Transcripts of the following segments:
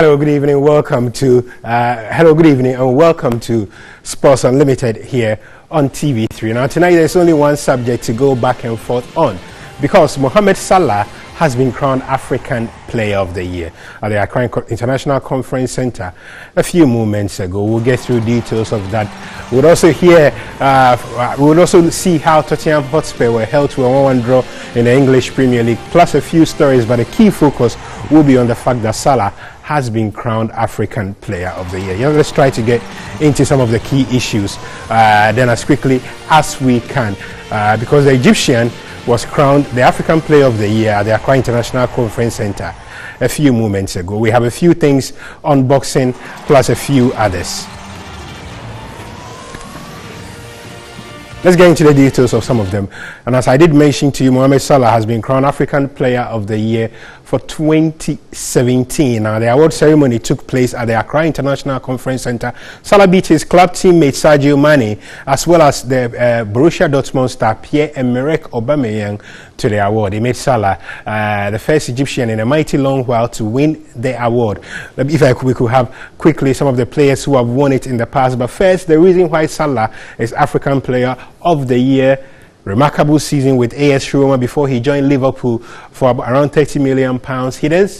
Hello, good evening. Good evening, and welcome to Sports Unlimited here on TV3. Now, tonight there's only one subject to go back and forth on, because Mohamed Salah has been crowned African Player of the Year at the Accra International Conference Center a few moments ago. We'll get through details of that. We'll also see how Tottenham Hotspur were held to a 1-1 draw in the English Premier League, plus a few stories, but the key focus will be on the fact that Salah has been crowned African Player of the Year. Let's try to get into some of the key issues then as quickly as we can, because the Egyptian was crowned the African Player of the Year at the Accra International Conference Center a few moments ago. We have a few things on boxing plus a few others. Let's get into the details of some of them. And as I did mention to you, Mohamed Salah has been crowned African Player of the Year for 2017. Now, the award ceremony took place at the Accra International Conference Center. Salah beat his club teammate Sadio Mane, as well as the Borussia Dortmund star Pierre-Emerick Aubameyang, to the award. He made Salah the first Egyptian in a mighty long while to win the award. If we could have quickly some of the players who have won it in the past. But first, the reason why Salah is African Player of the Year: remarkable season with AS Roma before he joined Liverpool for around £30 million.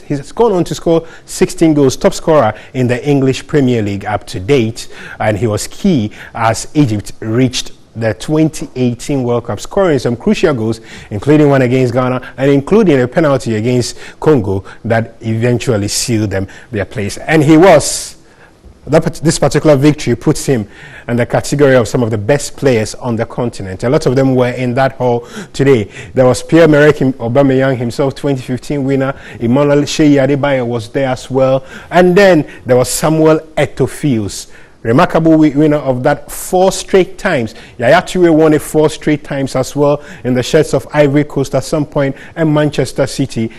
He's gone on to score 16 goals, top scorer in the English Premier League up to date, and he was key as Egypt reached the 2018 World Cup, scoring some crucial goals, including one against Ghana and including a penalty against Congo that eventually sealed them their place. And this particular victory puts him in the category of some of the best players on the continent. A lot of them were in that hall today. There was Pierre-Emerick Aubameyang himself, 2015 winner. Emmanuel Sheyi Adebayo was there as well. And then there was Samuel Eto'o, remarkable winner of that 4 straight times. Yaya Toure won it 4 straight times as well in the shirts of Ivory Coast at some point, and Manchester City.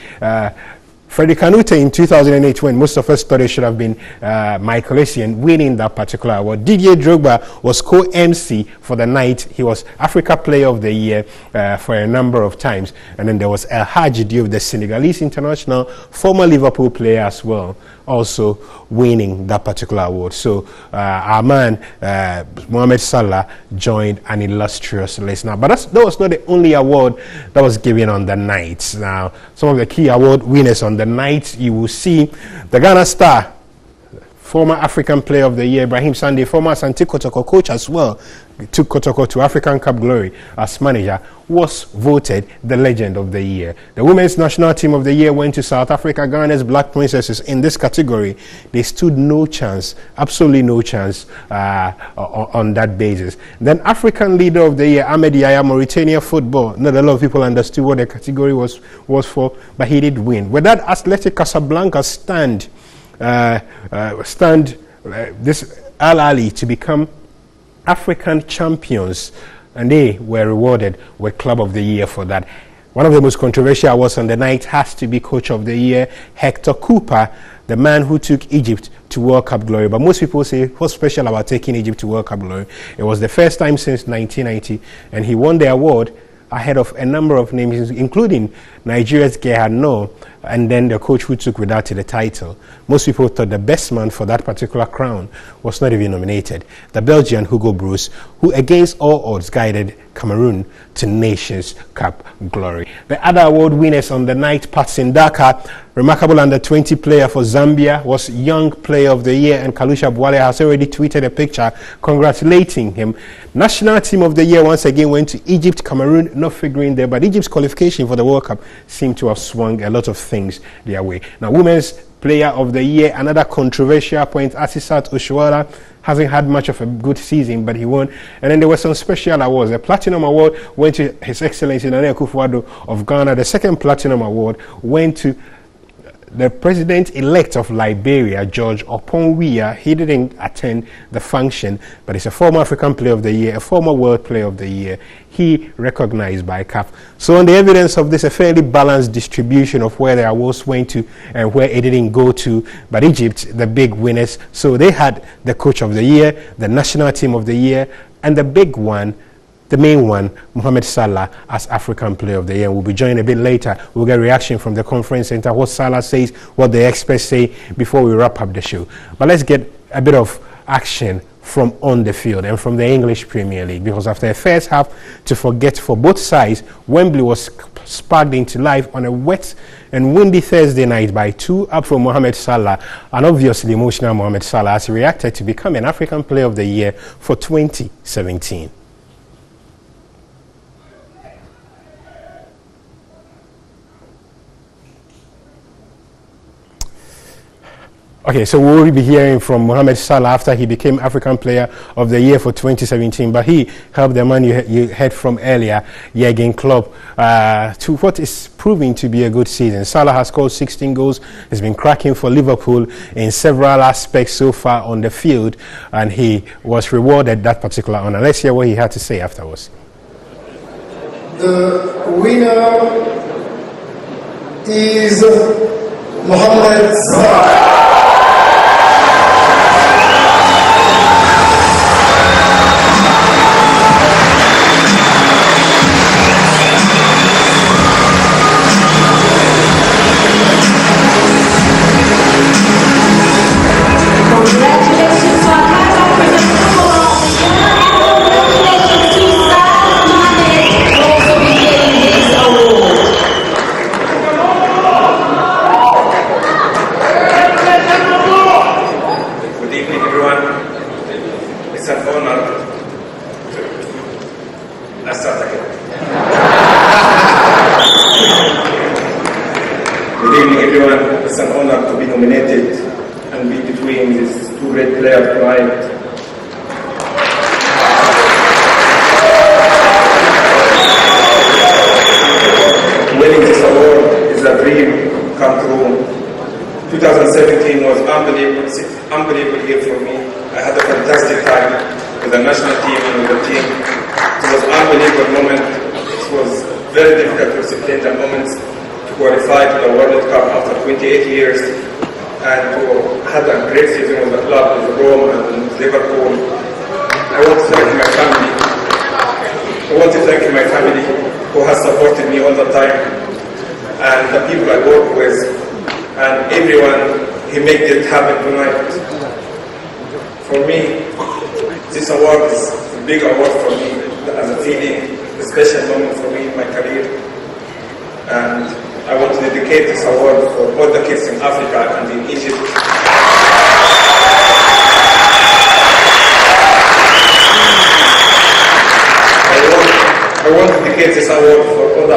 Freddie Kanouté in 2008, when most of us thought it should have been Michael Essien winning that particular award. Didier Drogba was co-MC for the night. He was Africa Player of the Year for a number of times. And then there was El Hadji Diouf, the Senegalese international, former Liverpool player as well, also winning that particular award. So our man Mohamed Salah joined an illustrious list. Now, but that was not the only award that was given on the night. Now, some of the key award winners on the night, you will see the Ghana star, former African Player of the Year, Ibrahim Sande, former Asante Kotoko coach as well, took Kotoko to African Cup glory as manager, was voted the Legend of the Year. The Women's National Team of the Year went to South Africa. Ghana's Black Princesses in this category, they stood no chance, absolutely no chance on that basis. Then African Leader of the Year, Ahmed Yaya, Mauritania football. Not a lot of people understood what the category was for, but he did win. With that, Athletic Casablanca this Al Ali to become African champions, and they were rewarded with Club of the Year for that. One of the most controversial awards on the night has to be Coach of the Year, Hector Cooper, the man who took Egypt to World Cup glory. But most people say, what's special about taking Egypt to World Cup glory? It was the first time since 1990, and he won the award ahead of a number of names, including Nigeria's Gerhard Noor, and then the coach who took without the title. Most people thought the best man for that particular crown was not even nominated. The Belgian Hugo Broos, who against all odds guided Cameroon to Nations Cup glory. The other award winners on the night: Patson Daka, remarkable under-20 player for Zambia, was Young Player of the Year, and Kalusha Bwale has already tweeted a picture congratulating him. National Team of the Year once again went to Egypt, Cameroon not figuring there, but Egypt's qualification for the World Cup seemed to have swung a lot of things their way. Now, Women's Player of the Year, another controversial point, Asisat Oshoala hasn't had much of a good season, but he won. And then there were some special awards. The Platinum Award went to His Excellency Nana Akufo-Addo of Ghana. The second Platinum Award went to the President-elect of Liberia, George Oponwia. He didn't attend the function, but he's a former African Player of the Year, a former World Player of the Year. He recognized by CAF. So on the evidence of this, a fairly balanced distribution of where the awards went to and where it didn't go to, but Egypt, the big winners. So they had the Coach of the Year, the National Team of the Year, and the big one, the main one, Mohamed Salah, as African Player of the Year. We'll be joined a bit later. We'll get a reaction from the conference center, what Salah says, what the experts say before we wrap up the show. But let's get a bit of action from on the field and from the English Premier League, because after a first half to forget for both sides, Wembley was sparked into life on a wet and windy Thursday night by 2-up from Mohamed Salah, and obviously emotional Mohamed Salah, as he reacted to become an African Player of the Year for 2017. Okay, so we'll be hearing from Mohamed Salah after he became African Player of the Year for 2017. But he helped the man you heard from earlier, Jurgen Klopp, to what is proving to be a good season. Salah has scored 16 goals. He's been cracking for Liverpool in several aspects so far on the field, and he was rewarded that particular honor. Let's hear what he had to say afterwards. The winner is Mohamed Salah. It's an honor to be nominated and be between these two great players tonight. Winning this award is a dream come true. 2017 was unbelievable year for me. I had a fantastic time with the national team and with the team. It was an unbelievable moment. It was very difficult to explain the moments. Qualified to the World Cup after 28 years and to have a great season with the club, with Rome and Liverpool. I want to thank my family. Who has supported me all the time, and the people I work with, and everyone who made it happen tonight. For me, this award is a big award for me, as a feeling, a special moment for me in my career. And I want to dedicate this award for all the kids in Africa and in Egypt. I want to dedicate this award for all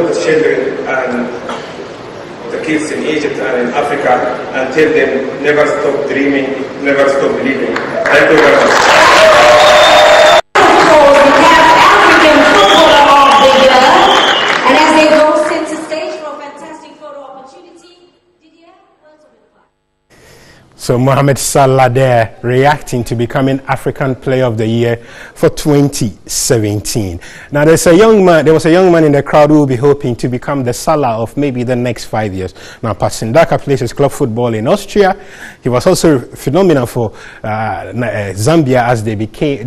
the children and the kids in Egypt and in Africa, and tell them never stop dreaming, never stop believing. Thank you very much. So Mohamed Salah there reacting to becoming African Player of the Year for 2017. Now there was a young man in the crowd who will be hoping to become the Salah of maybe the next 5 years. Now Pasindaka plays his club football in Austria. He was also phenomenal for Zambia as they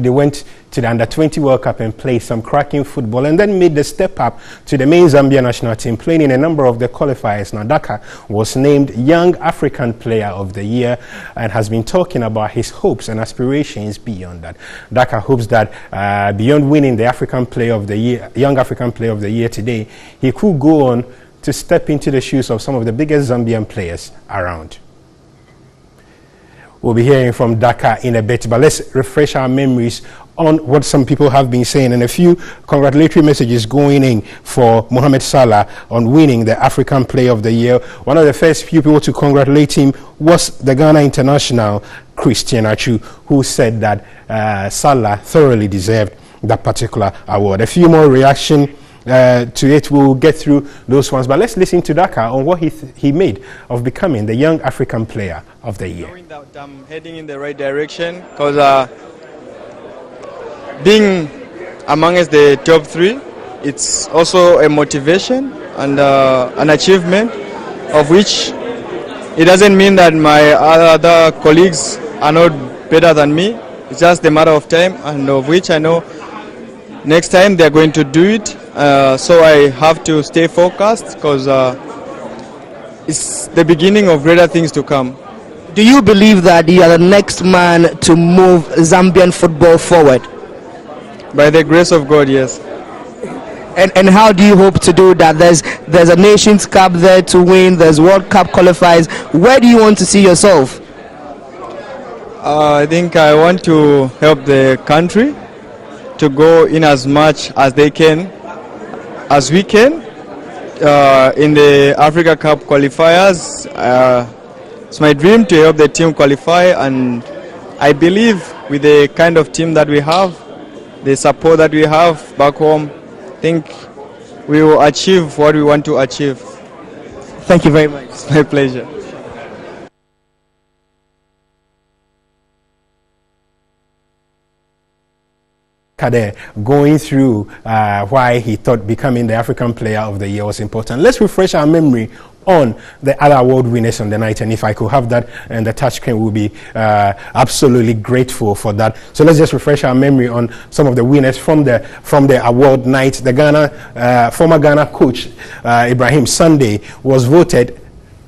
went to the Under-20 World Cup and played some cracking football, and then made the step up to the main Zambia national team, playing in a number of the qualifiers. Now Daka was named Young African Player of the Year and has been talking about his hopes and aspirations beyond that. Daka hopes that beyond winning the African Player of the Year, Young African Player of the Year today, he could go on to step into the shoes of some of the biggest Zambian players around. We'll be hearing from Daka in a bit, but let's refresh our memories on what some people have been saying, and a few congratulatory messages going in for Mohamed Salah on winning the African Player of the Year. One of the first few people to congratulate him was the Ghana international Christian Achu, who said that Salah thoroughly deserved that particular award. A few more reaction to it. We'll get through those ones, but let's listen to Daka on what he made of becoming the Young African Player of the Year. Knowing that I'm heading in the right direction, because being amongst the top 3, it's also a motivation and an achievement, of which it doesn't mean that my other colleagues are not better than me. It's just a matter of time, and of which I know next time they're going to do it. So I have to stay focused because it's the beginning of greater things to come. Do you believe that you are the next man to move Zambian football forward? By the grace of God, yes. And how do you hope to do that? There's a Nations Cup there to win. There's World Cup qualifiers. Where do you want to see yourself? I think I want to help the country to go in as much as they can, as we can, in the Africa Cup qualifiers. It's my dream to help the team qualify, and I believe with the kind of team that we have, the support that we have back home, I think we will achieve what we want to achieve. Thank you very much. It's my pleasure. There, going through why he thought becoming the African Player of the Year was important. Let's refresh our memory on the other award winners on the night, and if I could have that and the touch screen, we'll be absolutely grateful for that. So let's just refresh our memory on some of the winners from the award night. The former Ghana coach Ibrahim Sunday was voted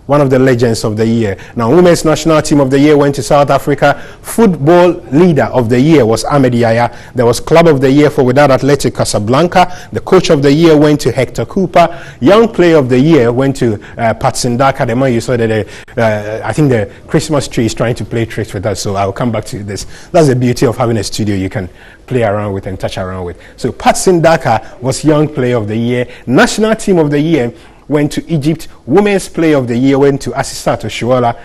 one of the legends of the year. Now, Women's National Team of the Year went to South Africa. Football Leader of the Year was Ahmed Yaya. There was Club of the Year for Wydad Athletic Casablanca. The Coach of the Year went to Hector Cooper. Young Player of the Year went to Patson Daka. The man you saw that I think the Christmas tree is trying to play tricks with us, so I'll come back to this. That's the beauty of having a studio you can play around with and touch around with. So Patson Daka was Young Player of the Year. National Team of the Year went to Egypt. Women's Player of the Year went to Asisat Oshuola.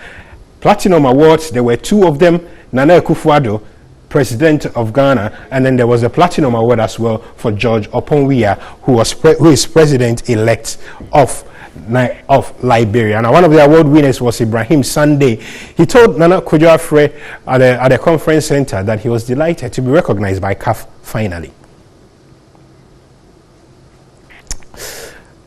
Platinum Awards, there were two of them. Nana Akufo-Addo, President of Ghana, and then there was a Platinum Award as well for George Oponwia, who is President-elect of Liberia. Now, one of the award winners was Ibrahim Sunday. He told Nana Akufo-Addo at the conference center that he was delighted to be recognized by CAF finally.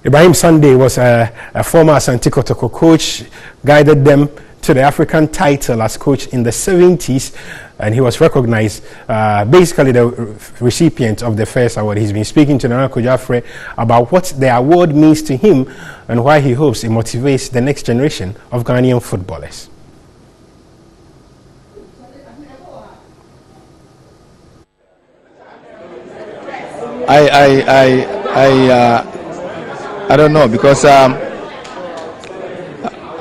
Ibrahim Sunday was a former Asante Kotoko coach, guided them to the African title as coach in the 70s, and he was recognized, basically the recipient of the first award. He's been speaking to Nana Akufo-Addo about what the award means to him and why he hopes it motivates the next generation of Ghanaian footballers. I don't know, because I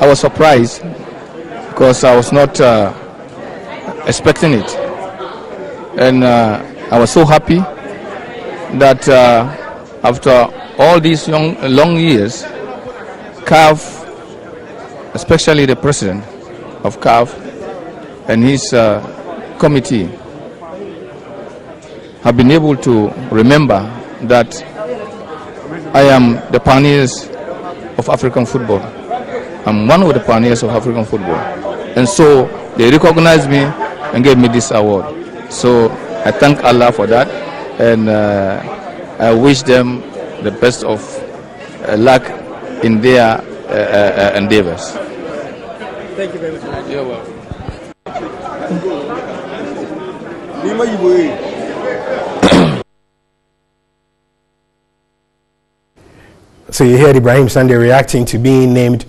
was surprised because I was not expecting it, and I was so happy that after all these long years, CAF, especially the president of CAF and his committee, have been able to remember that I am the pioneers of African football. I'm one of the pioneers of African football. And so they recognized me and gave me this award. So I thank Allah for that, and I wish them the best of luck in their endeavors. Thank you very much. You're welcome. So you heard Ibrahim Sunday reacting to being named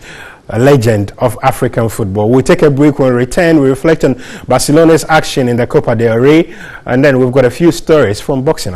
a legend of African football. We'll take a break. When we return, we reflect on Barcelona's action in the Copa del Rey, and then we've got a few stories from boxing.